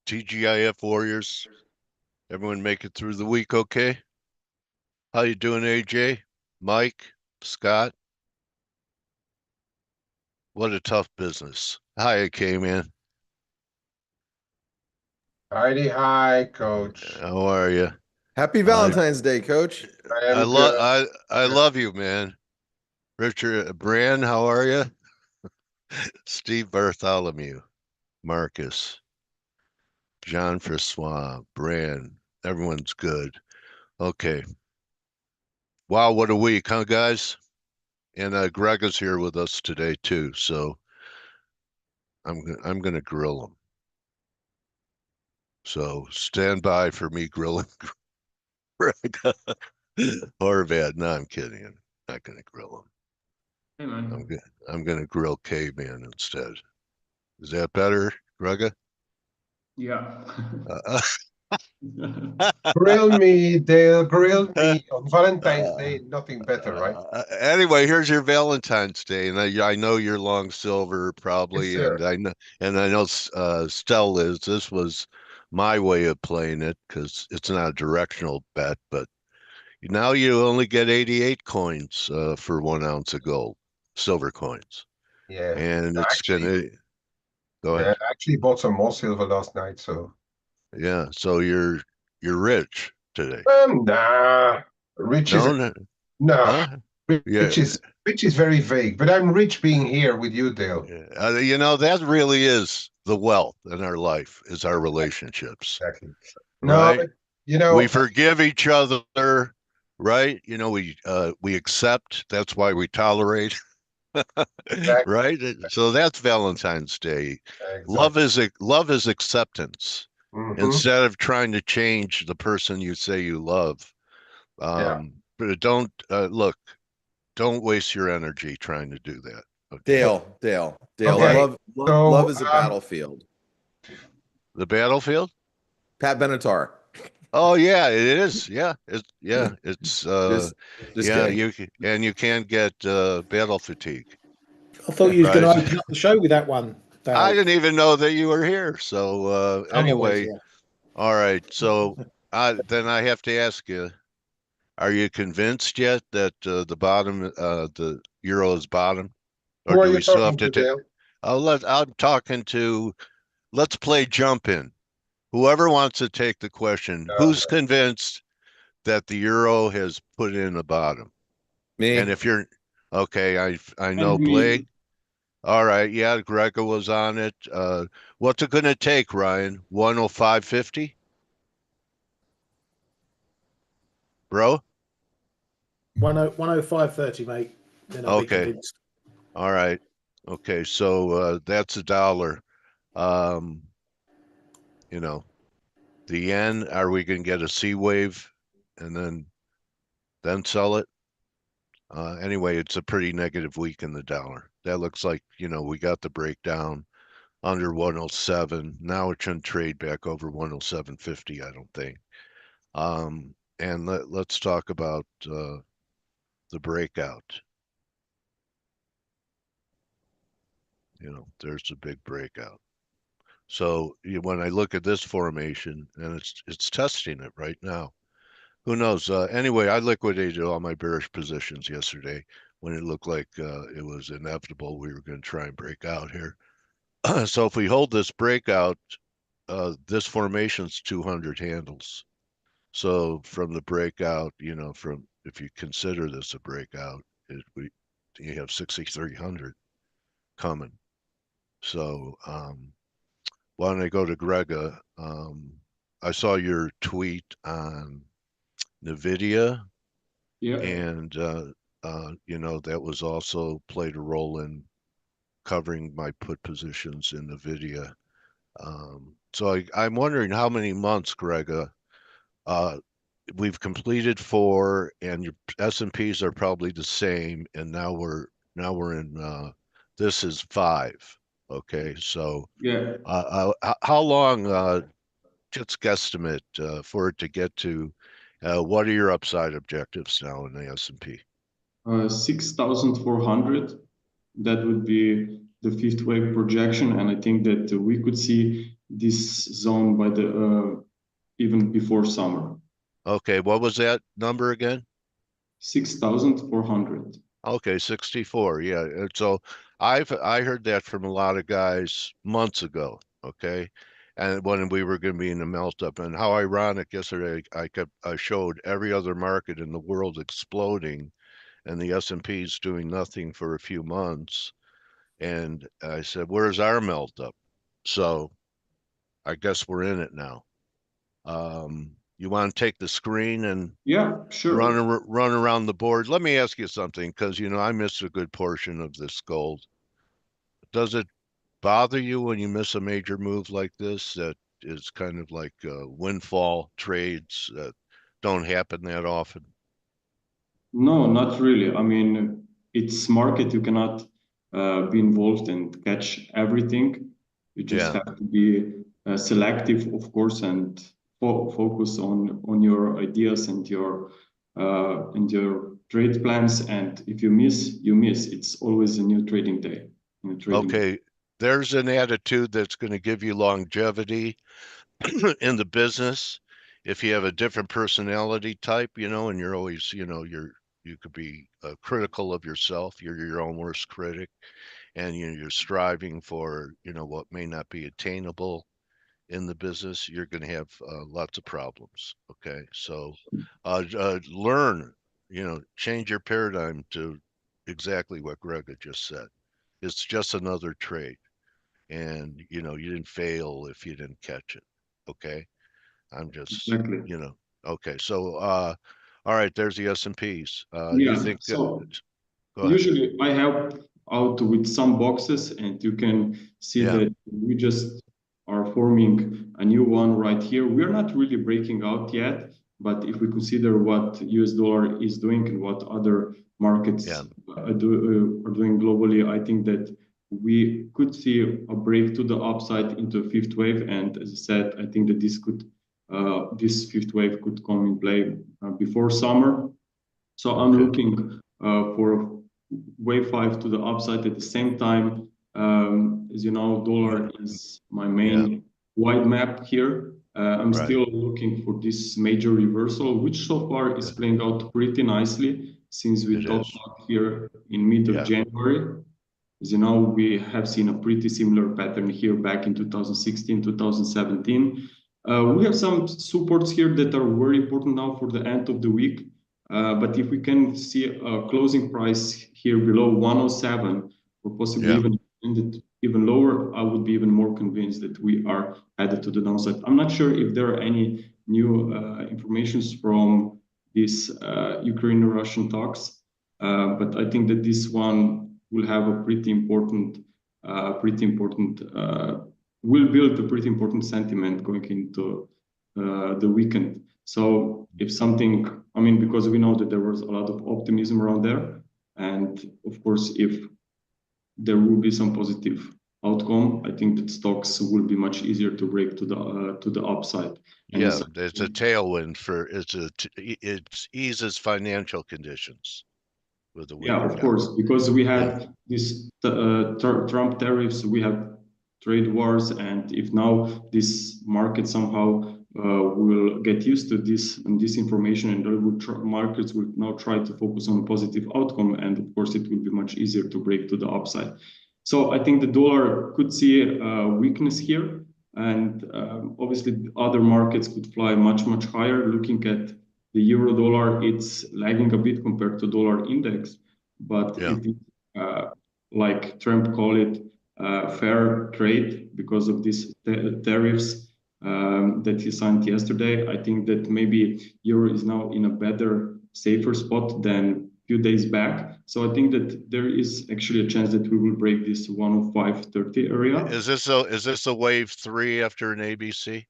TGIF Warriors. Everyone make it through the week okay? How you doing, AJ? Mike? Scott? What a tough business. Hi, AK, man. Hi, Coach. How are you? Happy Valentine's Day, Coach. I am good. I love you, man. Richard Brand, how are you? Steve Bartholomew, Marcus, John Francois, Brand. Everyone's good. Okay. Wow, what a week, huh, guys? And Grega's here with us today too, so I'm gonna grill him. So stand by for me grilling Grega. Horvat. No, I'm kidding. I'm not gonna grill him. Hey, man. I'm gonna grill Caveman instead. Is that better, Grega? Yeah. Uh, Grill me, Dale. Grill me on Valentine's Day. Nothing better, right? Anyway, here's your Valentine's Day, and I know you're long silver Yes, probably, sir. and I know Stell is. This was my way of playing it because it's not a directional bet, but now you only get 88 coins for 1 ounce of gold, silver coins, Yeah. and it's Actually, gonna go yeah, ahead. I actually bought some more silver last night, so Yeah, so you're rich today. nah. Rich is No, no, no. huh? Yeah. Rich is very vague, but I'm rich being here with you, Dale. You know, that really is the wealth in our life, is our relationships, Exactly. No, right? but you We know, forgive each other, right? You know, we accept. That's why we tolerate, exactly, right? So that's Valentine's Day. exactly. Love is acceptance Hmm. instead of trying to change the person you say you love. Yeah. But don't look. Don't waste your energy trying to do that. Okay. Dale. Okay. Love So, is a battlefield. The battlefield? Pat Benatar. Oh yeah, it is. It's Just yeah, kidding. you can't get battle fatigue, I thought you was going right? to open up the show with that one, I Dale. didn't even know that you were here. So I'm always anyway, here. all right. So then I have to ask you, are you convinced yet that the bottom the euro is bottom? Or who are do you we still have talking to to, take Dale? I'm talking to let's play jump in. Whoever wants to take the question, who's convinced that the euro has put in a bottom? And Me. if you're okay, I know And me. Blake. All right, yeah, Grega was on it. What's it gonna take, Ryan? 105.50? Bro? 105.30, mate. Then I'll be Okay. convinced. All right. Okay, so that's $1. Um, you know, the yen, are we gonna get a C wave and then sell it? Anyway, it's a pretty negative week in the dollar. That looks like, we got the breakdown under 107. Now it shouldn't trade back over 107.50, I don't think. And let's talk about the breakout. There's a big breakout. So when I look at this formation, and it's testing it right now. Who knows? Anyway, I liquidated all my bearish positions yesterday when it looked like it was inevitable we were going to try and break out here. So if we hold this breakout, this formation's 200 handles. So from the breakout, from if you consider this a breakout, you have 6,300 coming. So why don't I go to Grega? I saw your tweet on NVIDIA, Yeah. and that was also played a role in covering my put positions in NVIDIA. So I'm wondering how many months, Grega, we've completed 4, and your S&Ps are probably the same, and now we're in this is 5. Okay, so Yeah. how long? Just guesstimate for it to get to. What are your upside objectives now in the S&P? 6,400. That would be the fifth wave projection, and I think that we could see this zone by the even before summer. Okay, what was that number again? 6,400. Okay, 64. Yeah. And so I heard that from a lot of guys months ago. Okay. And when we were going to be in the melt up, and how ironic yesterday I showed every other market in the world exploding and the S&P's doing nothing for a few months. And I said, where's our melt up? So I guess we're in it now. You want to take the screen and Yeah, sure. run around the board? Let me ask you something, because I missed a good portion of this gold. Does it bother you when you miss a major move like this that is kind of like windfall trades that don't happen that often? No, not really. I mean, it's market. You cannot be involved and catch everything. You just Yeah. have to be selective, of course, and focus on your ideas and your trade plans. And if you miss, you miss. It's always a new trading day. Okay, there's an attitude that's going to give you longevity in the business. If you have a different personality type, and you're always, you could be critical of yourself. You're your own worst critic, and you're striving for, what may not be attainable in the business. You're going to have lots of problems. Okay, so learn, change your paradigm to exactly what Grega just said. It's just another trade, and you didn't fail if you didn't catch it. Okay, I'm just, Exactly. Okay, so all right, there's the S&Ps. You Yeah. think So go ahead. usually I help out with some boxes, and you can see Yeah. that we just are forming a new one right here. We're not really breaking out yet, but if we consider what US dollar is doing and what other markets are doing globally, I think that we could see a break to the upside into a fifth wave. And as I said, I think that this fifth wave could come in play before summer. So I'm looking for wave 5 to the upside. At the same time, as you know, dollar is my main wide map here. I'm still looking for this major reversal, which so far is playing out pretty nicely since we talked about here in mid of January. As you know, we have seen a pretty similar pattern here back in 2016, 2017. We have some supports here that are very important now for the end of the week. But if we can see a closing price here below 107, or possibly even lower, I would be even more convinced that we are headed to the downside. I'm not sure if there are any new informations from these Ukraine-Russian talks, but I think that this one will have a pretty important, will build a pretty important sentiment going into the weekend. So if something, I mean, because we know that there was a lot of optimism around there, and of course, if there will be some positive outcome, I think that stocks will be much easier to break to the upside. And yeah, it's a tailwind for it eases financial conditions. Yeah, of course, because we had this Trump tariffs, we have trade wars, and if now this market somehow will get used to this information, and markets will now try to focus on a positive outcome, and of course it will be much easier to break to the upside. So I think the dollar could see a weakness here, and obviously other markets could fly much higher. Looking at the euro dollar, it's lagging a bit compared to dollar index. But if like Trump called it, fair trade because of these tariffs that he signed yesterday, I think that maybe euro is now in a better, safer spot than a few days back. So I think that there is actually a chance that we will break this 105.30 area. Is this a wave 3 after an ABC?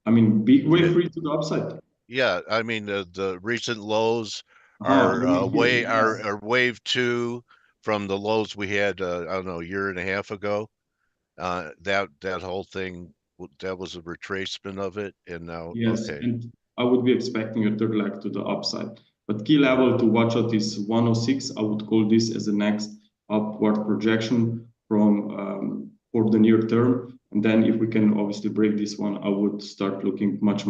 I mean, big wave 3 to the upside. Yeah, I mean the recent lows are wave 2 from the lows we had I don't know, a year and a half ago. That whole thing, that was a retracement of it, and now and I would be expecting a third leg to the upside. But key level to watch out is 106. I would call this as the next upward projection from for the near term. And then if we can obviously break this one, I would start looking much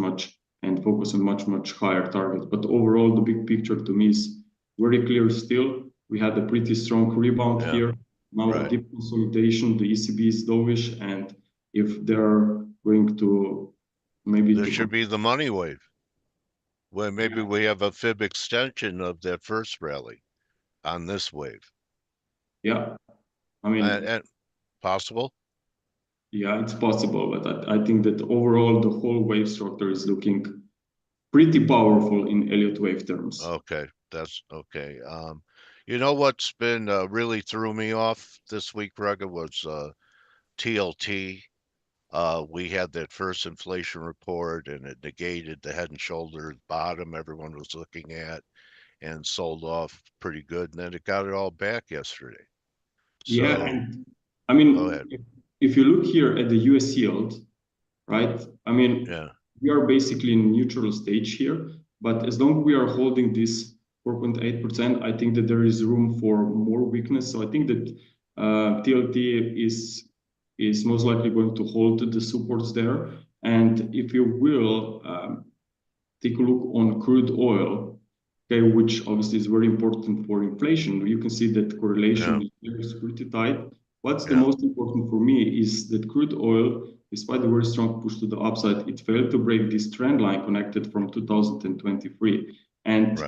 and focus on much higher targets. But overall, the big picture to me is very clear still. We had a pretty strong rebound here. Now a deep consolidation, the ECB is dovish, and if they're going to maybe... There should be the money wave. Well, maybe we have a fib extension of that first rally on this wave. Yeah, I mean... And possible? Yeah, it's possible, but I think that overall the whole wave structure is looking pretty powerful in Elliott wave terms. Okay, that's okay. You know what's been really threw me off this week, Grega, was TLT. We had that first inflation report, and it negated the head and shoulders bottom everyone was looking at, and sold off pretty good. And then it got it all back yesterday. So, yeah, and I mean, if you look here at the US yield, right? I mean, we are basically in neutral stage here, but as long as we are holding this 4.8%, I think that there is room for more weakness. So I think that TLT is most likely going to hold the supports there. And if you will take a look on crude oil, okay, which obviously is very important for inflation, you can see that correlation is pretty tight. What's the most important for me is that crude oil, despite the very strong push to the upside, it failed to break this trend line connected from 2023. And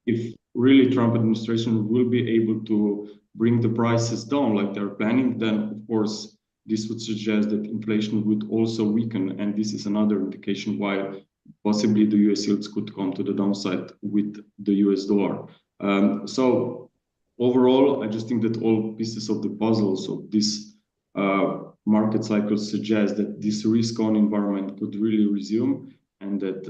if really Trump administration will be able to bring the prices down like they're planning, then of course this would suggest that inflation would also weaken. And this is another indication why possibly the US yields could come to the downside with the US dollar. So overall, I just think that all pieces of the puzzles of this market cycle suggest that this risk-on environment could really resume, and that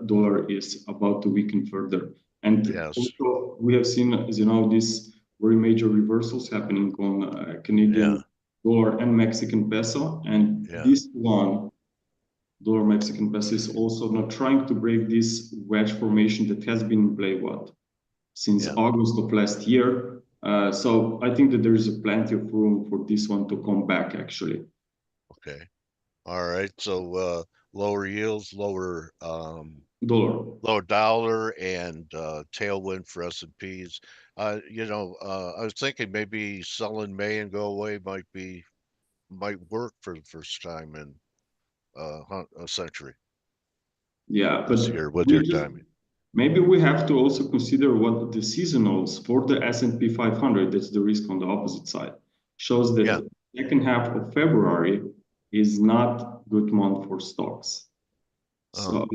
dollar is about to weaken further. And also, we have seen, as you know, these very major reversals happening on Canadian dollar and Mexican peso. And this one, dollar Mexican peso, is also not trying to break this wedge formation that has been in play, since August of last year. So I think that there is plenty of room for this one to come back, actually. Okay. All right. So lower yields, lower dollar, and tailwind for S&Ps. You know, I was thinking maybe selling May and go away might work for the first time in a century. Yeah, this year with your timing. Maybe we have to also consider what the seasonals for the S&P 500, that's the risk on the opposite side, shows that the second half of February is not good month for stocks. So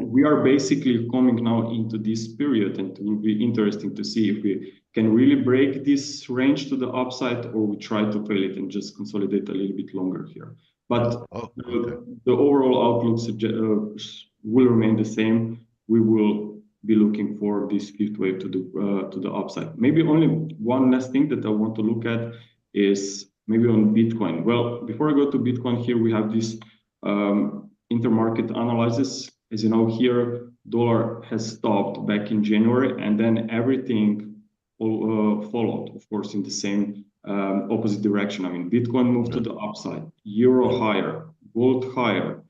we are basically coming now into this period, and it will be interesting to see if we can really break this range to the upside, or we try to fail it and just consolidate a little bit longer here. But the overall outlook will remain the same. We will be looking for this fifth wave to the upside. Maybe only one last thing that I want to look at is maybe on Bitcoin. Well, before I go to Bitcoin, here we have this intermarket analysis. As you know, here dollar has stopped back in January, and then everything followed, of course, in the same opposite direction. I mean, Bitcoin moved to the upside, euro higher, gold higher.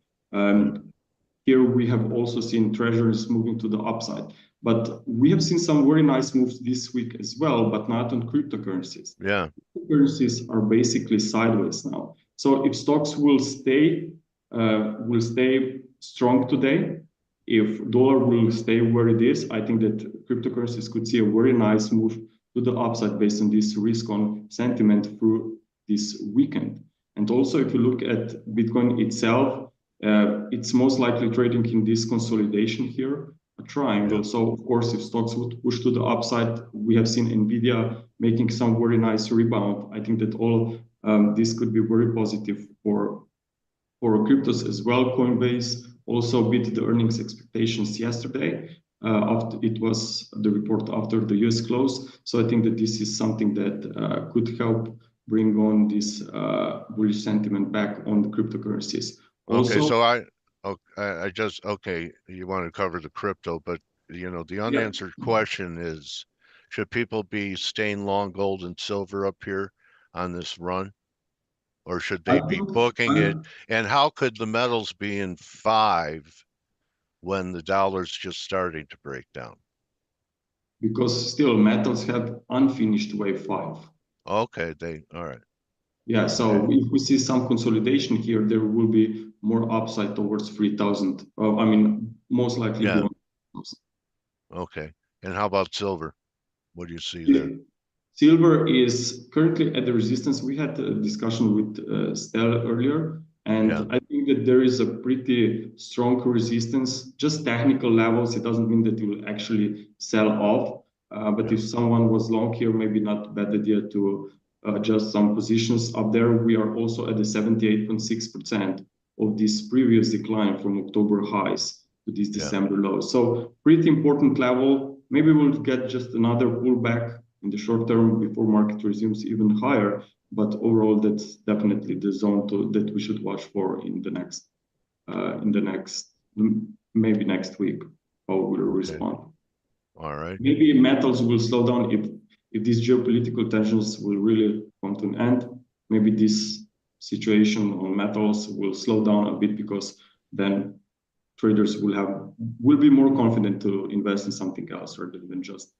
Here we have also seen treasuries moving to the upside, but we have seen some very nice moves this week as well, but not on cryptocurrencies. Cryptocurrencies are basically sideways now. So if stocks will stay strong today, if dollar will stay where it is, I think that cryptocurrencies could see a very nice move to the upside based on this risk-on sentiment through this weekend. And also, if you look at Bitcoin itself, it's most likely trading in this consolidation here, a triangle. So of course, if stocks would push to the upside, we have seen Nvidia making some very nice rebound. I think that all this could be very positive for cryptos as well. Coinbase also beat the earnings expectations yesterday. After it was the report after the US close. So I think that this is something that could help bring on this bullish sentiment back on the cryptocurrencies. Also, okay, so I just you want to cover the crypto, but you know the unanswered question is, Should people be staying long gold and silver up here on this run? Or should they be booking it? And how could the metals be in 5 when the dollar's just starting to break down? Because still metals have unfinished wave 5. Okay, all right. Yeah, so if we see some consolidation here, there will be more upside towards 3,000. I mean, most likely beyond 3,000. Okay. And how about silver? What do you see there? Silver is currently at the resistance. We had a discussion with Stella earlier, and I think that there is a pretty strong resistance, just technical levels. It doesn't mean that it will actually sell off. But if someone was long here, maybe not a bad idea to adjust some positions up there. We are also at the 78.6% of this previous decline from October highs to this December lows. So pretty important level. Maybe we'll get just another pullback in the short term before market resumes even higher. But overall, that's definitely the zone that we should watch for in the next, maybe next week, how we'll respond. All right. Maybe metals will slow down if these geopolitical tensions will really come to an end. Maybe this situation on metals will slow down a bit, because then traders will be more confident to invest in something else rather than just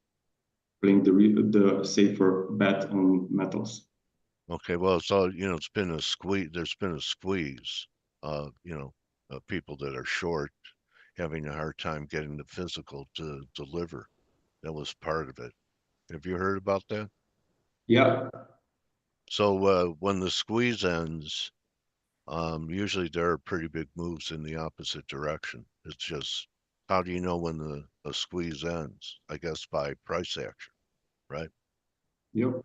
playing the safer bet on metals. Okay, well, so it's been a squeeze. There's been a squeeze. People that are short having a hard time getting the physical to deliver. That was part of it. Have you heard about that? Yeah. So when the squeeze ends, usually there are pretty big moves in the opposite direction. It's just, how do you know when the squeeze ends? I guess by price action, right? Yep.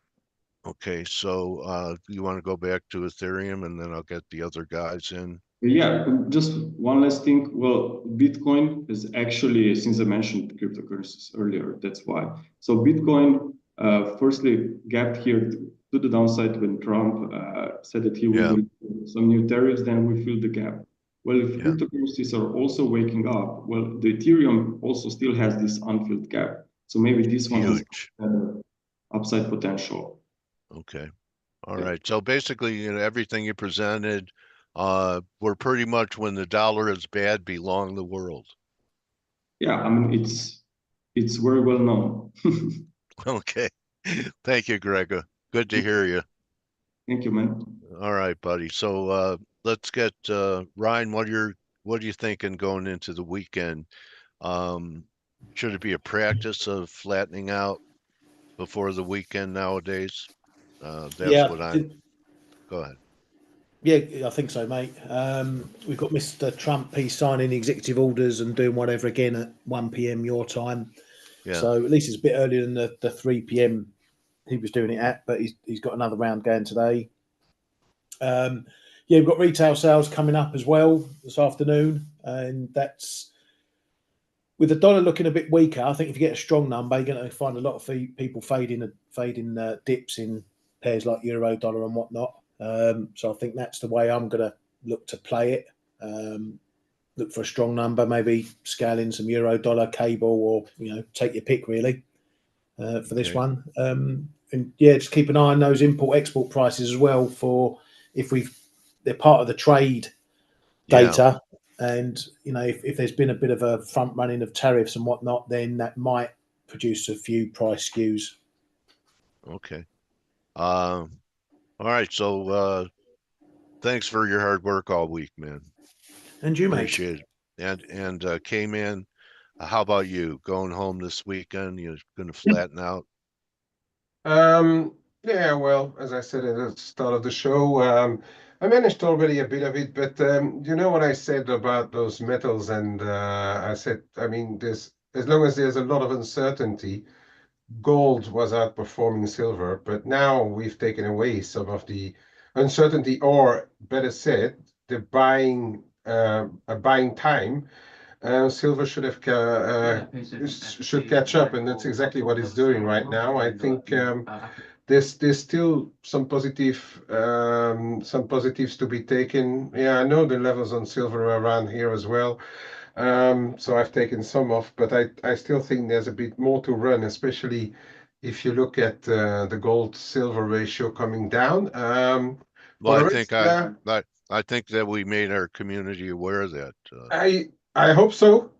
Okay, so you want to go back to Ethereum, and then I'll get the other guys in. Yeah, just one last thing. Well, Bitcoin is actually, since I mentioned cryptocurrencies earlier, that's why. So Bitcoin, firstly, gapped here to the downside when Trump said that he will do some new tariffs, then we filled the gap. Well, if cryptocurrencies are also waking up, well, the Ethereum also still has this unfilled gap. So maybe this one has upside potential. Okay. All right. So basically, everything you presented, we're pretty much, when the dollar is bad, belong the world. Yeah, I mean, it's very well known. Okay. Thank you, Grega. Good to hear you. Thank you, man. All right, buddy. So let's get Ryan. What are you thinking going into the weekend? Should it be a practice of flattening out before the weekend nowadays? That's what I'm. Go ahead. Yeah, I think so, mate. We've got Mr. Trump. He's signing executive orders and doing whatever again at 1 p.m. your time. Yeah. So at least it's a bit earlier than the 3 p.m. he was doing it at, but he's got another round going today. We've got retail sales coming up as well this afternoon, and that's with the dollar looking a bit weaker. I think if you get a strong number, you're going to find a lot of people fading dips in pairs like euro dollar and whatnot. So I think that's the way I'm going to look to play it. Look for a strong number, maybe scale in some euro dollar cable, or take your pick really for this one. And just keep an eye on those import export prices as well, for they're part of the trade data. And if there's been a bit of a front running of tariffs and whatnot, then that might produce a few price skews. Okay. All right. So thanks for your hard work all week, man. And you, appreciate it. And K-Man, how about you? Going home this weekend? You're going to flatten out? Yeah, well, as I said at the start of the show, I managed already a bit of it, but you know what I said about those metals, and I said, I mean, as long as there's a lot of uncertainty, gold was outperforming silver, but now we've taken away some of the uncertainty, or better said, the buying time. Silver should catch up, and that's exactly what it's doing right now. I think there's still some positives to be taken. Yeah, I know the levels on silver are around here as well. So I've taken some off, but I still think there's a bit more to run, especially if you look at the gold-silver ratio coming down. Well, For the rest, I think that we made our community aware of that. I hope so.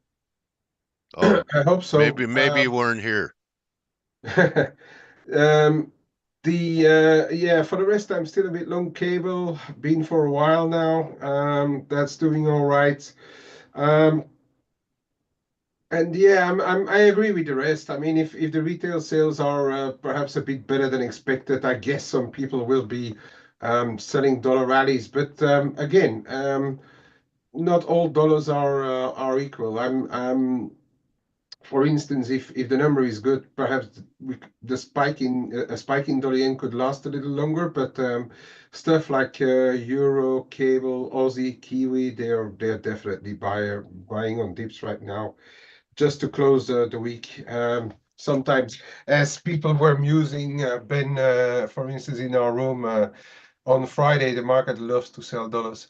Oh, I hope so. maybe you weren't here. Yeah, for the rest, I'm still a bit long cable. Been for a while now. That's doing all right. And yeah, I agree with the rest. I mean, if the retail sales are perhaps a bit better than expected, I guess some people will be selling dollar rallies. But again, not all dollars are equal. For instance, if the number is good, perhaps the spike in a spike in dollar yen could last a little longer. But stuff like euro, cable, Aussie, Kiwi, they're definitely buying on dips right now, just to close the week. Sometimes, as people were musing, Ben, for instance, in our room on Friday, the market loves to sell dollars.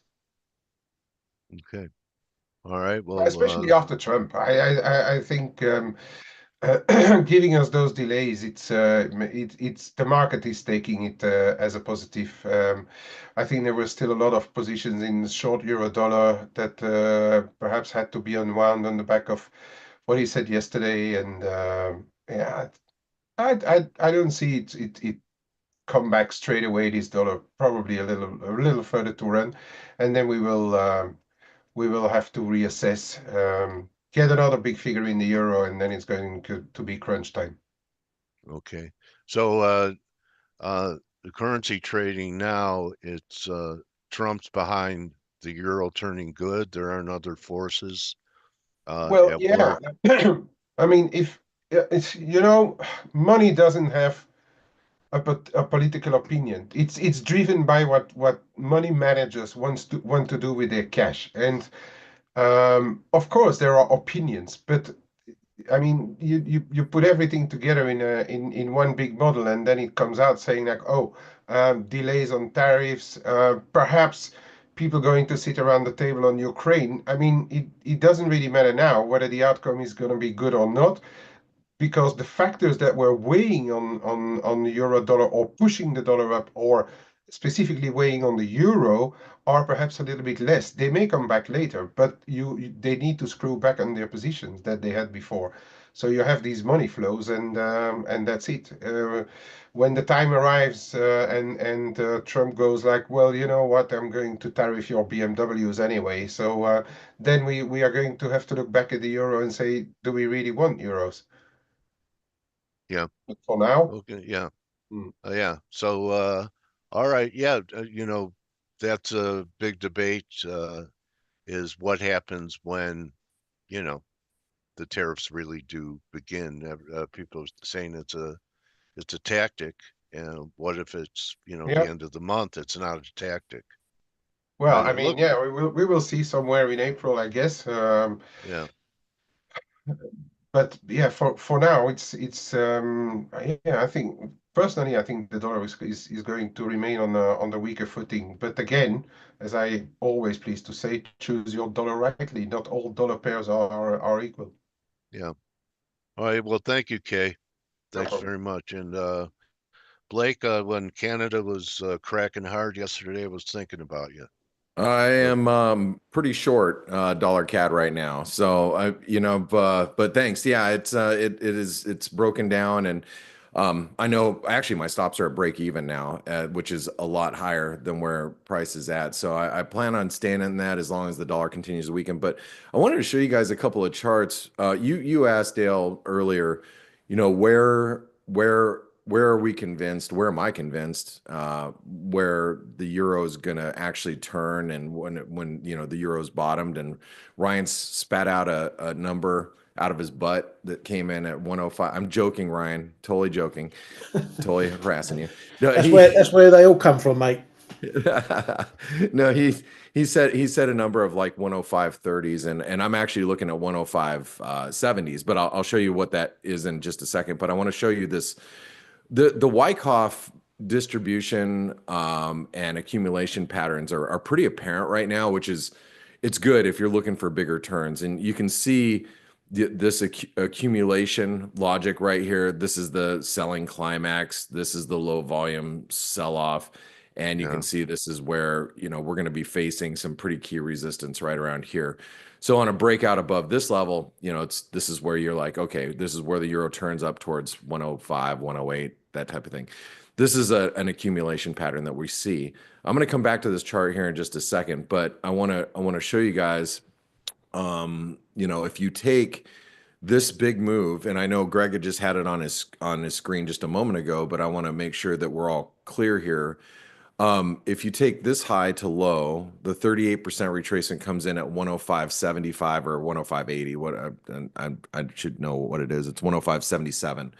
Okay. All right. Well, Especially after Trump. I think giving us those delays, it's the market is taking it as a positive. I think there were still a lot of positions in short euro dollar that perhaps had to be unwound on the back of what he said yesterday, and yeah, I don't see it come back straight away. This dollar probably a little further to run, and then we will have to reassess, get another big figure in the euro, and then it's going to be crunch time. okay. So the currency trading now, it's Trump's behind the euro turning good. There aren't other forces Well, at yeah. work. I mean, if it's, money doesn't have a political opinion. It's driven by what money managers want to do with their cash. And of course, there are opinions, but I mean, you put everything together in one big model, and then it comes out saying like, oh, delays on tariffs, perhaps people going to sit around the table on Ukraine. I mean, it doesn't really matter now whether the outcome is going to be good or not, because the factors that were weighing on the euro dollar or pushing the dollar up, or specifically weighing on the euro, are perhaps a little bit less. They may come back later, but they need to screw back on their positions that they had before. So you have these money flows, and that's it. When the time arrives, and Trump goes like, well, you know what, I'm going to tariff your BMWs anyway. So then we are going to have to look back at the euro and say, do we really want euros? Yeah. But for now, Okay. Yeah. Yeah. So all right. Yeah. That's a big debate. Is what happens when the tariffs really do begin. People are saying it's a tactic, and what if it's yeah. the end of the month? It's not a tactic. Well, I It mean, look. yeah, we will see somewhere in April, I guess. Yeah. But yeah, for now, yeah. I think personally, I think the dollar is going to remain on the weaker footing. But again, as I always please to say, choose your dollar rightly. Not all dollar pairs are equal. Yeah. All right. Well, thank you, Kay. No Thanks problem. very much. And Blake, when Canada was cracking hard yesterday, I was thinking about you. I am pretty short dollar CAD right now, so but thanks. Yeah, it's broken down, and I know actually my stops are at break even now, which is a lot higher than where price is at. So I plan on staying in that as long as the dollar continues to weaken. But I wanted to show you guys a couple of charts. You asked Dale earlier, where are we convinced? Where am I convinced? Where the euro is going to actually turn, and when the euro's bottomed, and Ryan spat out a number out of his butt that came in at 105. I'm joking, Ryan. Totally joking. Totally harassing you. No, that's where they all come from, mate. No, he said a number of like 105.30s, and I'm actually looking at 105.70s, but I'll show you what that is in just a second. But I want to show you this. The Wyckoff distribution and accumulation patterns are pretty apparent right now, which is it's good if you're looking for bigger turns. And you can see this accumulation logic right here. This is the selling climax. This is the low volume sell-off. And you can see this is where, we're going to be facing some pretty key resistance right around here. So on a breakout above this level, this is where you're like, okay, this is where the euro turns up towards 105, 108, that type of thing. This is an accumulation pattern that we see. I'm going to come back to this chart here in just a second, but I want to show you guys, if you take this big move, and I know Grega just had it on his screen just a moment ago, but I want to make sure that we're all clear here. If you take this high to low, the 38% retracement comes in at 105.75 or 105.80. What I should know what it is. It's 105.77.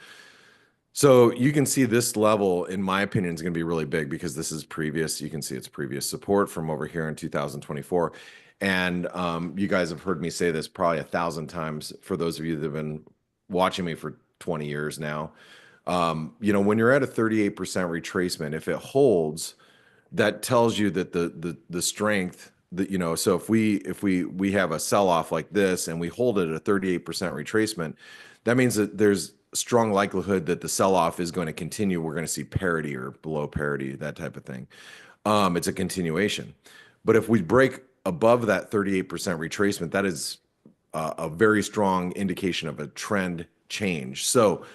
So you can see this level, in my opinion, is going to be really big because this is previous. You can see it's previous support from over here in 2024. And you guys have heard me say this probably 1,000 times for those of you that have been watching me for 20 years now. When you're at a 38% retracement, if it holds, that tells you that the strength that, so if we have a sell-off like this and we hold it at a 38% retracement, that means that there's strong likelihood that the sell-off is going to continue. We're going to see parity or below parity, that type of thing. It's a continuation. But if we break above that 38% retracement, that is a very strong indication of a trend change. So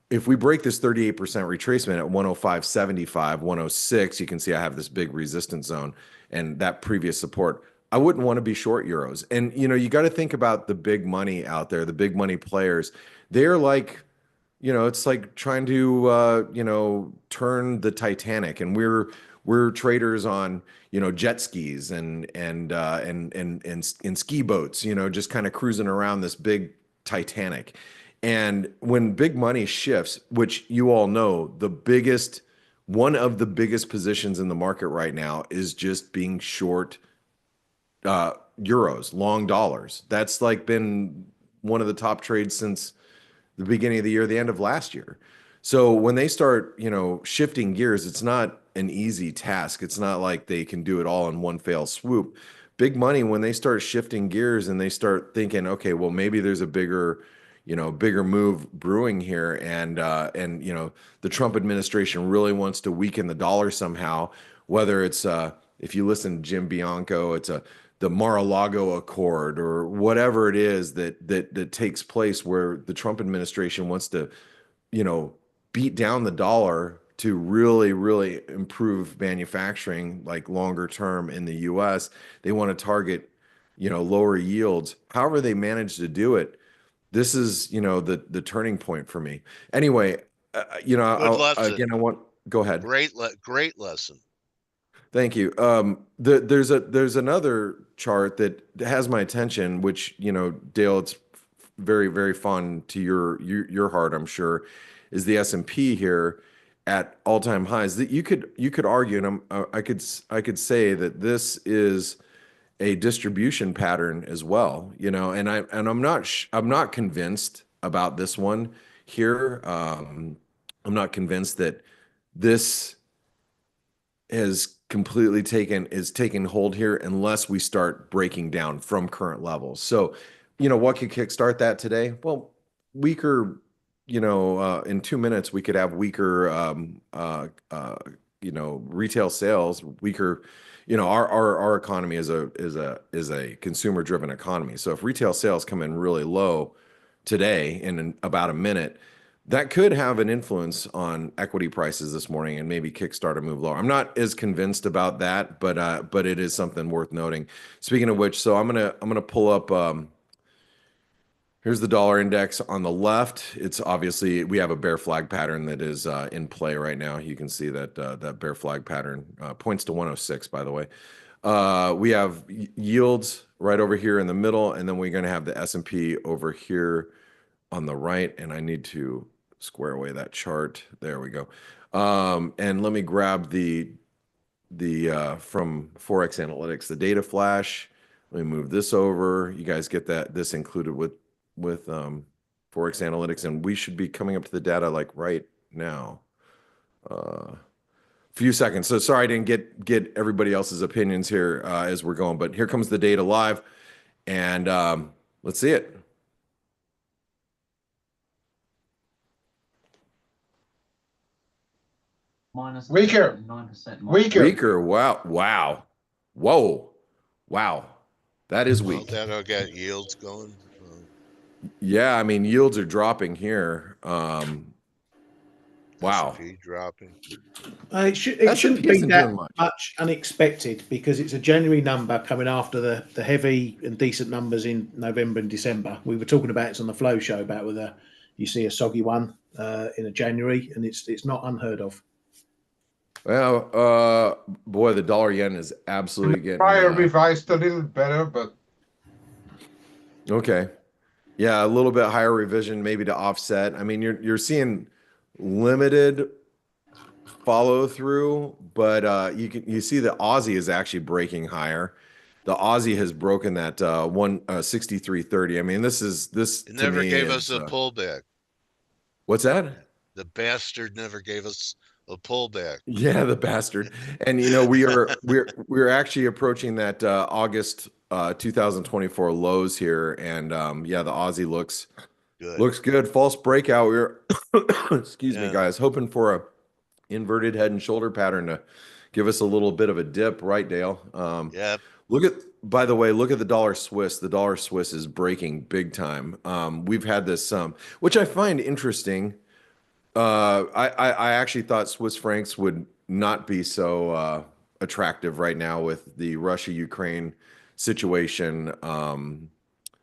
if we break this 38% retracement at 105.75, 106, you can see I have this big resistance zone and that previous support. I wouldn't want to be short euros. And, you got to think about the big money out there, the big money players. They're like, it's like trying to, turn the Titanic, and we're traders on, jet skis and ski boats, just kind of cruising around this big Titanic. And when big money shifts, which you all know, one of the biggest positions in the market right now is just being short euros, long dollars. That's like been one of the top trades since the beginning of the year, the end of last year. So when they start, shifting gears, it's not an easy task. It's not like they can do it all in one fell swoop. Big money, when they start shifting gears and they start thinking, okay, well, maybe there's a bigger move brewing here, and the Trump administration really wants to weaken the dollar somehow. Whether it's if you listen to Jim Bianco, it's the Mar-a-Lago Accord or whatever it is that takes place, where the Trump administration wants to, beat down the dollar to really, really improve manufacturing, like longer term in the U.S. They want to target, lower yields. However they manage to do it, this is, the turning point for me. Anyway, go ahead. Great lesson. Thank you. There's another chart that has my attention, which, Dale, it's very, very fun to your heart, I'm sure, is the S&P here at all-time highs. That you could argue, and I could say that this is a distribution pattern as well, and I'm not convinced about this one here. I'm not convinced that this has completely taken hold here unless we start breaking down from current levels. So, what could kickstart that today? Well, weaker, in 2 minutes we could have weaker, retail sales, weaker. Our economy is a consumer driven economy. So if retail sales come in really low today in about a minute, that could have an influence on equity prices this morning and maybe kickstart a move lower. I'm not as convinced about that, but it is something worth noting. Speaking of which, so I'm gonna pull up. Here's the dollar index on the left. It's obviously, we have a bear flag pattern that is in play right now. You can see that that bear flag pattern points to 106, by the way. We have yields right over here in the middle, and then we're going to have the S&P over here on the right. And I need to square away that chart. There we go. And let me grab the from ForexAnalytix, the data flash. Let me move this over. You guys get this included with ForexAnalytix, and we should be coming up to the data like right now. Few seconds. So sorry I didn't get everybody else's opinions here as we're going, but here comes the data live, and let's see it. Weaker. Weaker. Wow. Wow. Whoa. Wow. That is Well, weak. that'll get yields going. Yeah, I mean, yields are dropping here. Wow. S&P dropping. It shouldn't be isn't that doing much. much unexpected because it's a January number coming after the heavy and decent numbers in November and December. We were talking about it on the Flow Show about whether you see a soggy one in a January, and it's not unheard of. Well, boy, the dollar yen is absolutely getting Prior revised a little better, but okay. Yeah, a little bit higher revision maybe to offset. I mean, you're seeing limited follow through, but you see the Aussie is actually breaking higher. The Aussie has broken that 163.30. I mean, this It never gave us a pullback. What's that? The bastard never gave us a pullback. Yeah, the bastard. And you know, we're actually approaching that August 2024 lows here, and yeah, the Aussie looks good. False breakout. We're excuse me, guys, hoping for a inverted head and shoulder pattern to give us a little bit of a dip, right, Dale? Yep. By the way, look at the dollar Swiss. The dollar Swiss is breaking big time. We've had this which I find interesting. I actually thought Swiss francs would not be so attractive right now with the Russia-Ukraine situation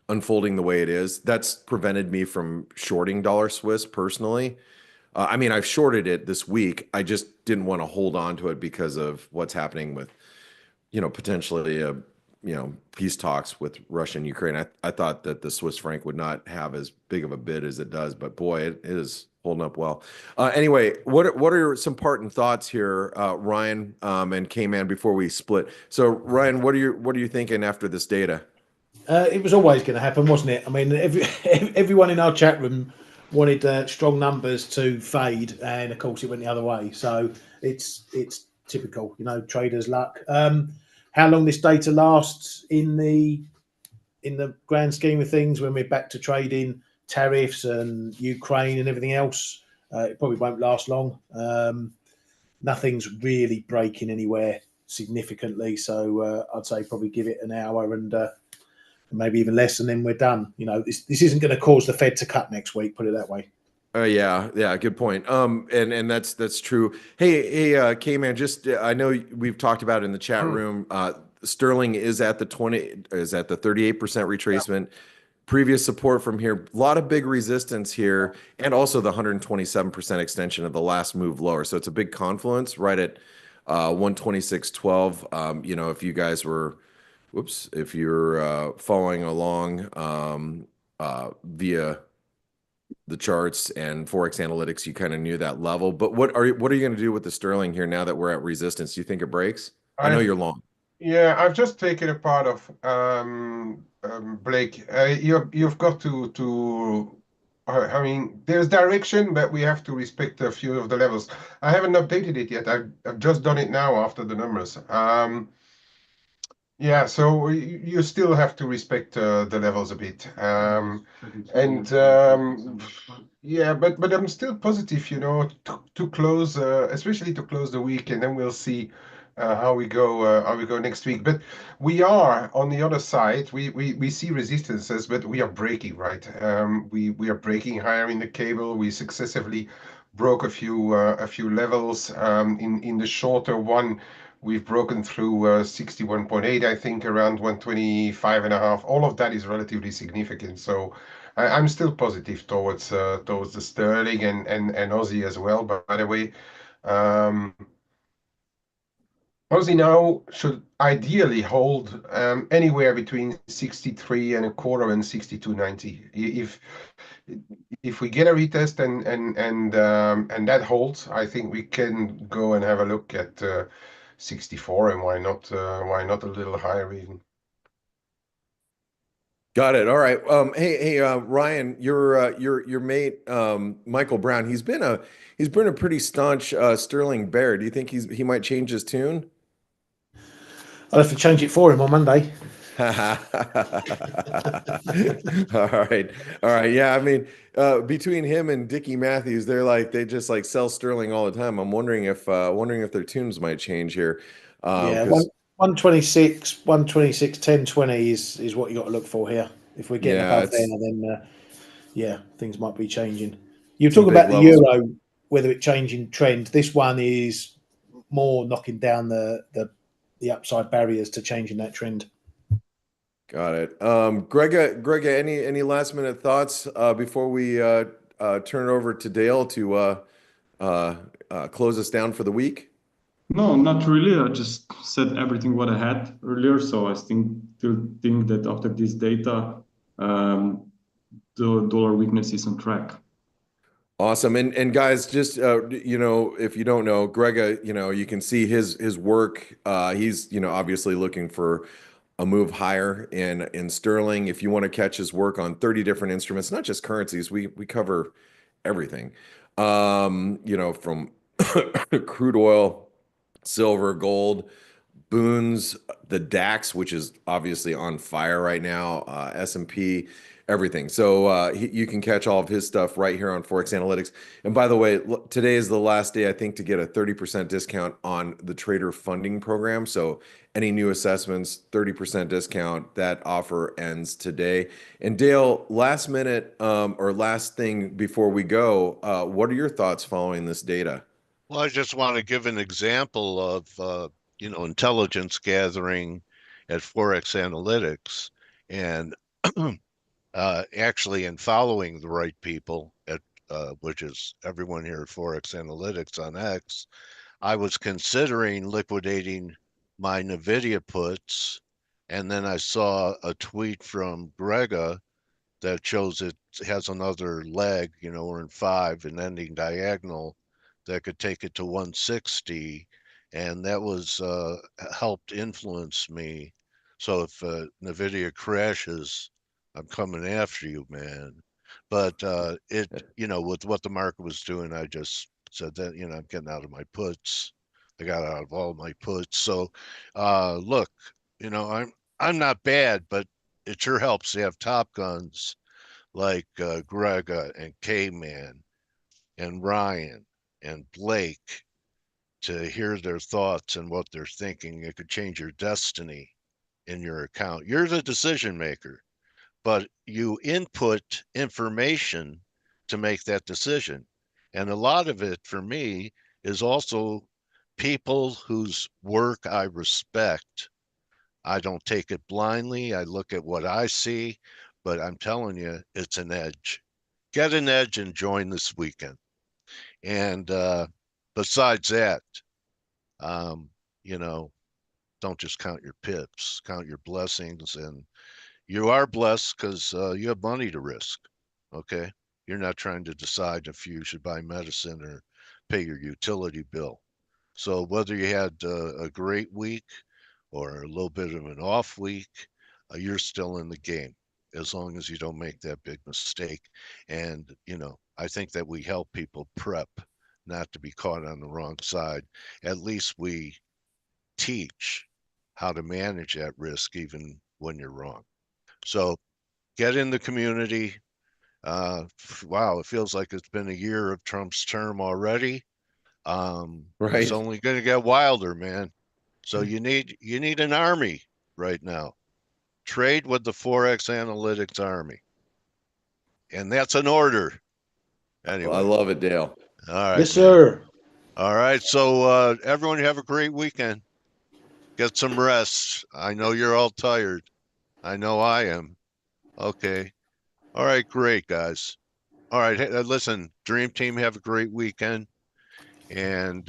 unfolding the way it is. That's prevented me from shorting dollar Swiss personally. I mean, I've shorted it this week. I just didn't want to hold on to it because of what's happening with, potentially peace talks with Russia and Ukraine. I thought that the Swiss franc would not have as big of a bid as it does, but boy, it is holding up well. Anyway, what are some parting thoughts here, Ryan and K-Man, before we split? So Ryan, what are you thinking after this data? It was always going to happen, wasn't it? I mean, everyone in our chat room wanted strong numbers to fade, and of course it went the other way. So it's typical, traders' luck. How long this data lasts in the grand scheme of things, when we're back to trading tariffs and Ukraine and everything else, it probably won't last long. Nothing's really breaking anywhere significantly, so I'd say probably give it an hour and maybe even less, and then we're done. This isn't going to cause the Fed to cut next week, put it that way. Yeah, good point. And that's true. Hey, K-Man, just I know we've talked about it in the chat room. Sterling is at the 38% retracement. Previous support from here, a lot of big resistance here, and also the 127% extension of the last move lower. So it's a big confluence right at 126.12. If you guys were, if you're following along via the charts and Forex Analytix, you kind of knew that level. But what are you going to do with the sterling here now that we're at resistance? Do you think it breaks? I know you're long. Yeah, I've just taken a part of Blake. You've got to. I mean, there's direction, but we have to respect a few of the levels. I haven't updated it yet. I've just done it now after the numbers. Yeah, so you still have to respect the levels a bit, yeah, but I'm still positive, to close, especially to close the week, and then we'll see how we go next week. But we are on the other side. We see resistances, but we are breaking, right. We are breaking higher in the cable. We successively broke a few levels. In the shorter one, we've broken through 61.8, I think, around 125.5. All of that is relatively significant. So I'm still positive towards the sterling and Aussie as well. By the way, Aussie now should ideally hold anywhere between 63.25 and 62.90. If we get a retest and that holds, I think we can go and have a look at 64, and why not a little higher even. Got it. All right. Hey, Ryan, your mate Michael Brown. He's been a pretty staunch sterling bear. Do you think he might change his tune? I'll have to change it for him on Monday. All right. All right. Yeah. I mean, between him and Dickie Matthews, they just like sell sterling all the time. I'm wondering if their tunes might change here. Yeah, Because 126, 126, 1020 is what you got to look for here. If we're getting yeah, above there, it's then yeah, things might be changing. You're some talking big about the levels. euro, whether it's changing trend. This one is more knocking down the upside barriers to changing that trend. Got it. Grega, any last minute thoughts before we turn it over to Dale to close us down for the week? No, not really. I just said everything what I had earlier. So I still think that after this data, the dollar weakness is on track. Awesome. And guys, just if you don't know, Grega, you can see his work. He's obviously looking for a move higher in sterling. If you want to catch his work on 30 different instruments, not just currencies, we cover everything. From crude oil, silver, gold, boons, the DAX, which is obviously on fire right now, S&P, everything. So you can catch all of his stuff right here on Forex Analytics. And by the way, today is the last day, I think, to get a 30% discount on the trader funding program. So any new assessments, 30% discount. That offer ends today. And Dale, last minute or last thing before we go, what are your thoughts following this data? Well, I just want to give an example of intelligence gathering at Forex Analytix, and actually in following the right people at which is everyone here at Forex Analytix on X. I was considering liquidating my NVIDIA puts, and then I saw a tweet from Grega that shows it has another leg, we're in 5 and ending diagonal that could take it to 160. And that was helped influence me. So if NVIDIA crashes, I'm coming after you, man. But with what the market was doing, I just said that, I'm getting out of my puts. I got out of all my puts. So look, I'm not bad, but it sure helps to have top guns like Grega and K-Man and Ryan and Blake to hear their thoughts and what they're thinking. It could change your destiny in your account. You're the decision maker, but you input information to make that decision. And a lot of it for me is also people whose work I respect. I don't take it blindly. I look at what I see, but I'm telling you, it's an edge. Get an edge and join this weekend. And besides that, um, you know, don't just count your pips, count your blessings. And you are blessed because you have money to risk. Okay. You're not trying to decide if you should buy medicine or pay your utility bill. So whether you had a great week or a little bit of an off week, you're still in the game as long as you don't make that big mistake. And, I think that we help people prep not to be caught on the wrong side. At least we teach how to manage that risk even when you're wrong. So get in the community. Wow, it feels like it's been a year of Trump's term already. It's Right. only going to get wilder, man. So you need an army right now. Trade with the Forex Analytics army. And that's an order. I Anyway. love it, Dale. All right. Yes, man. sir. All right. So everyone have a great weekend. Get some rest. I know you're all tired. I know I am. Okay. All right, great guys. All right. Hey, listen, Dream Team, have a great weekend. And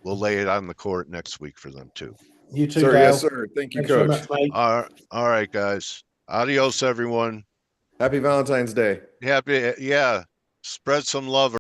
we'll lay it on the court next week for them too. You too, Sir, Dale. yes, sir. Thank you, Thanks very Coach. much, mate. All right, guys. Adios, everyone. Happy Valentine's Day. Happy, yeah. Spread some love